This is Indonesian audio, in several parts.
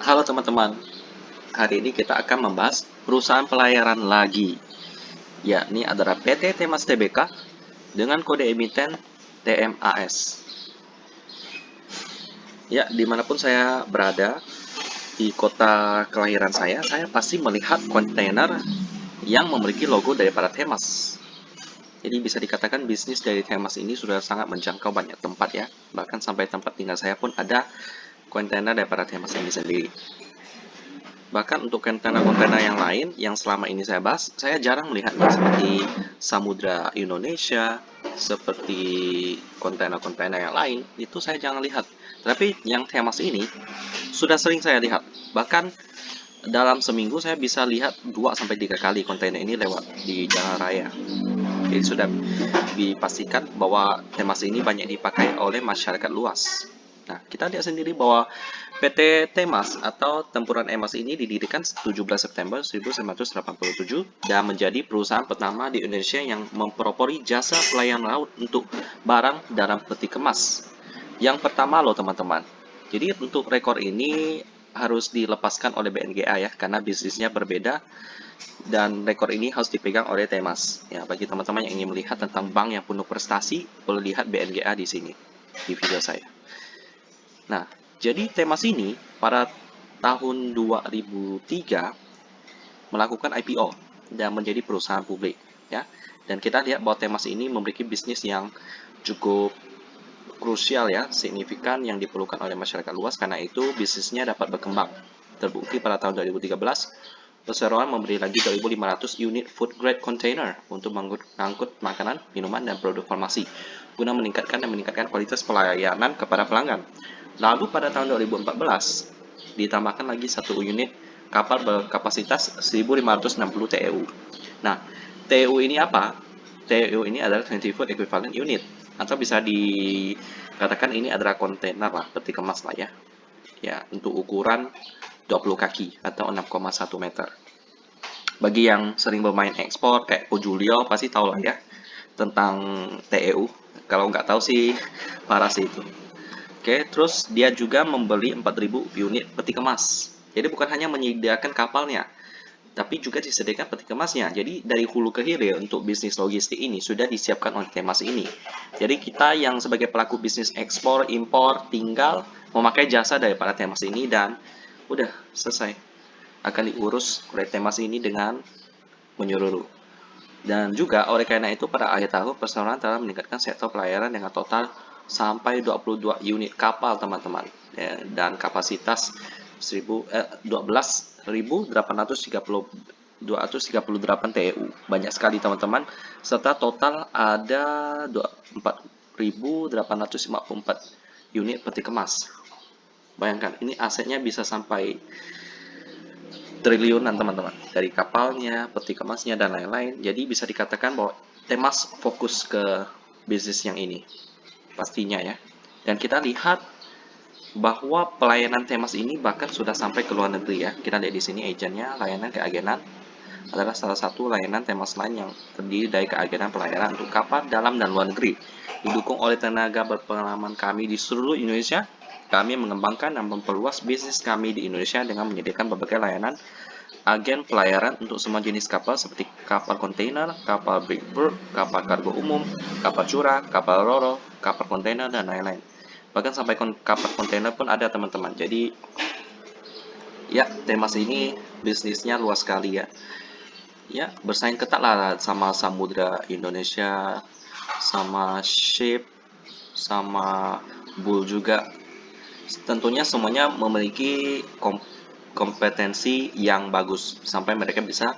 Halo teman-teman, hari ini kita akan membahas perusahaan pelayaran lagi, yakni adalah PT Temas Tbk dengan kode emiten TMAS. Ya, dimanapun saya berada, di kota kelahiran saya pasti melihat kontainer yang memiliki logo daripada Temas. Jadi bisa dikatakan bisnis dari Temas ini sudah sangat menjangkau banyak tempat ya, bahkan sampai tempat tinggal saya pun ada kontainer daripada Temas ini sendiri. Bahkan untuk kontainer-kontainer yang lain yang selama ini saya bahas, saya jarang melihatnya seperti Samudra Indonesia, seperti kontainer-kontainer yang lain, itu saya jarang lihat. Tapi yang Temas ini sudah sering saya lihat. Bahkan dalam seminggu saya bisa lihat 2-3 kali kontainer ini lewat di jalan raya. Jadi sudah dipastikan bahwa Temas ini banyak dipakai oleh masyarakat luas. Nah, kita lihat sendiri bahwa PT Temas atau Tempuran Emas ini didirikan 17 September 1987 dan menjadi perusahaan pertama di Indonesia yang mempropori jasa pelayanan laut untuk barang dalam peti kemas. Yang pertama loh teman-teman. Jadi untuk rekor ini harus dilepaskan oleh BNGA ya, karena bisnisnya berbeda dan rekor ini harus dipegang oleh Temas. Ya, bagi teman-teman yang ingin melihat tentang bank yang penuh prestasi, boleh lihat BNGA di sini di video saya. Nah, jadi Temas ini pada tahun 2003 melakukan IPO dan menjadi perusahaan publik, ya. Dan kita lihat bahwa Temas ini memiliki bisnis yang cukup krusial ya, signifikan yang diperlukan oleh masyarakat luas, karena itu bisnisnya dapat berkembang. Terbukti pada tahun 2013, perseroan memberi lagi 2.500 unit food grade container untuk mengangkut makanan, minuman, dan produk farmasi guna meningkatkan kualitas pelayanan kepada pelanggan. Lalu pada tahun 2014 ditambahkan lagi satu unit kapal berkapasitas 1.560 TEU. Nah, TEU ini apa? TEU ini adalah 20 foot equivalent unit, atau bisa dikatakan ini adalah kontainer lah, peti kemas lah ya. Ya, untuk ukuran 20 kaki atau 6,1 meter. Bagi yang sering bermain ekspor kayak Ko Julio pasti tahu lah ya tentang TEU. Kalau nggak tahu sih parah sih itu. Oke, terus dia juga membeli 4.000 unit peti kemas. Jadi bukan hanya menyediakan kapalnya, tapi juga disediakan peti kemasnya. Jadi dari hulu ke hilir untuk bisnis logistik ini sudah disiapkan oleh Temas ini. Jadi kita yang sebagai pelaku bisnis ekspor, impor, tinggal memakai jasa daripada Temas ini dan udah selesai. Akan diurus oleh Temas ini dengan menyeluruh. Dan juga oleh karena itu pada akhir tahun perseroan telah meningkatkan sektor pelayaran dengan total sampai 22 unit kapal teman-teman ya, dan kapasitas 12.838 TEU. Banyak sekali teman-teman, serta total ada 4.854 unit peti kemas. Bayangkan, ini asetnya bisa sampai triliunan teman-teman, dari kapalnya, peti kemasnya, dan lain-lain. Jadi bisa dikatakan bahwa Temas fokus ke bisnis yang ini pastinya ya. Dan kita lihat bahwa pelayanan Temas ini bahkan sudah sampai ke luar negeri ya. Kita lihat di sini agennya, layanan keagenan adalah salah satu layanan Temas lain yang terdiri dari keagenan pelayanan untuk kapal dalam dan luar negeri. Didukung oleh tenaga berpengalaman kami di seluruh Indonesia, kami mengembangkan dan memperluas bisnis kami di Indonesia dengan menyediakan berbagai layanan agen pelayaran untuk semua jenis kapal seperti kapal kontainer, kapal big berth, kapal kargo umum, kapal curah, kapal roro, kapal kontainer, dan lain-lain. Bahkan sampai kapal kontainer pun ada teman-teman. Jadi ya, Temas ini bisnisnya luas sekali ya. Ya, bersaing ketat lah sama Samudra Indonesia, sama Ship, sama Bull juga. Tentunya semuanya memiliki kompetensi yang bagus sampai mereka bisa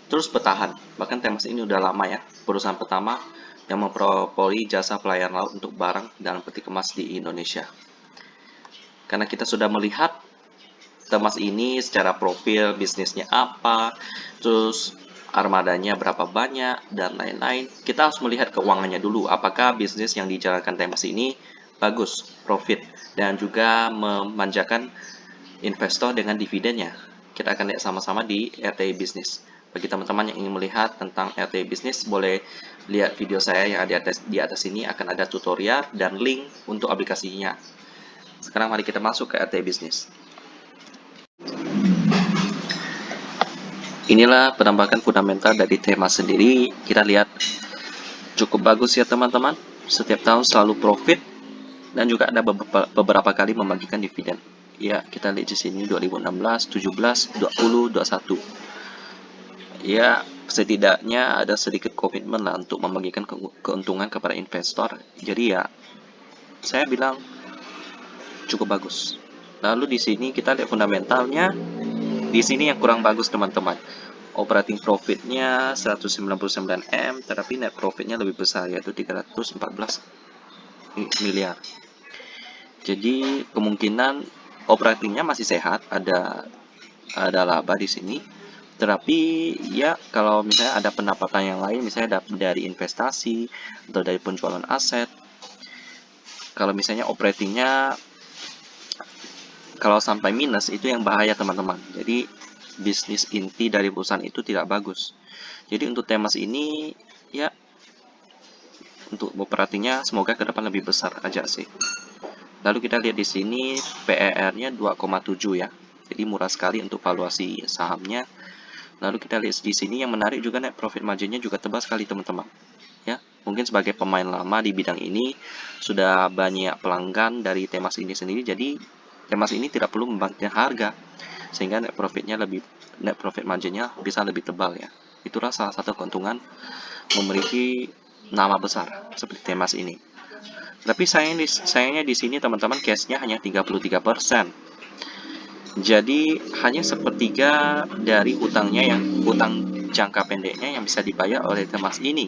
terus bertahan. Bahkan Temas ini udah lama ya, perusahaan pertama yang mempropori jasa pelayanan laut untuk barang dalam peti kemas di Indonesia. Karena kita sudah melihat Temas ini secara profil bisnisnya apa, terus armadanya berapa banyak, dan lain-lain. Kita harus melihat keuangannya dulu, apakah bisnis yang dijalankan Temas ini bagus, profit, dan juga memanjakan investor dengan dividennya. Kita akan lihat sama-sama di RTI Bisnis. Bagi teman-teman yang ingin melihat tentang RTI Bisnis, boleh lihat video saya yang ada di atas ini, akan ada tutorial dan link untuk aplikasinya. Sekarang mari kita masuk ke RTI Bisnis. Inilah penampakan fundamental dari tema sendiri. Kita lihat cukup bagus ya teman-teman. Setiap tahun selalu profit dan juga ada beberapa kali membagikan dividen. Ya, kita lihat di sini 2016, 17, 20, 21. Ya, setidaknya ada sedikit komitmen lah untuk membagikan keuntungan kepada investor. Jadi ya, saya bilang cukup bagus. Lalu di sini kita lihat fundamentalnya. Di sini yang kurang bagus teman-teman. Operating profitnya 199 M, tetapi net profitnya lebih besar yaitu 314 miliar. Jadi kemungkinan operatingnya masih sehat, ada laba di sini. Tetapi ya kalau misalnya ada pendapatan yang lain, misalnya dari investasi atau dari penjualan aset, kalau misalnya operatingnya kalau sampai minus itu yang bahaya teman-teman. Jadi bisnis inti dari perusahaan itu tidak bagus. Jadi untuk Temas ini ya untuk operatingnya semoga ke depan lebih besar aja sih. Lalu kita lihat di sini PER-nya 2,7 ya. Jadi murah sekali untuk valuasi sahamnya. Lalu kita lihat di sini yang menarik juga net profit margin-nya juga tebal sekali teman-teman. Ya, mungkin sebagai pemain lama di bidang ini sudah banyak pelanggan dari Temas ini sendiri. Jadi Temas ini tidak perlu membangkitkan harga sehingga net profit margin-nya bisa lebih tebal ya. Itulah salah satu keuntungan memiliki nama besar seperti Temas ini. Tapi sayangnya di sini teman-teman cashnya hanya 33%. Jadi hanya sepertiga dari utangnya yang utang jangka pendeknya yang bisa dibayar oleh Temas ini.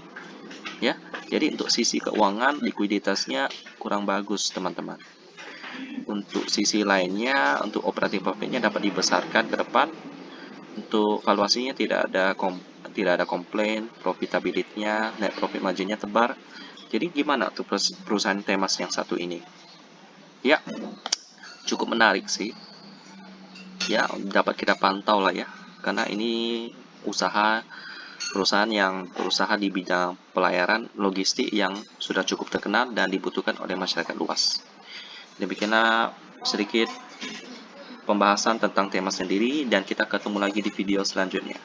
Ya, jadi untuk sisi keuangan likuiditasnya kurang bagus teman-teman. Untuk sisi lainnya, untuk operating profitnya dapat dibesarkan ke depan. Untuk valuasinya tidak ada komplain, profitability-nya, net profit margin-nya tebar. Jadi gimana tuh perusahaan Temas yang satu ini? Ya, cukup menarik sih. Ya, dapat kita pantau lah ya. Karena ini perusahaan yang berusaha di bidang pelayaran logistik yang sudah cukup terkenal dan dibutuhkan oleh masyarakat luas. Demikianlah sedikit pembahasan tentang tema sendiri dan kita ketemu lagi di video selanjutnya.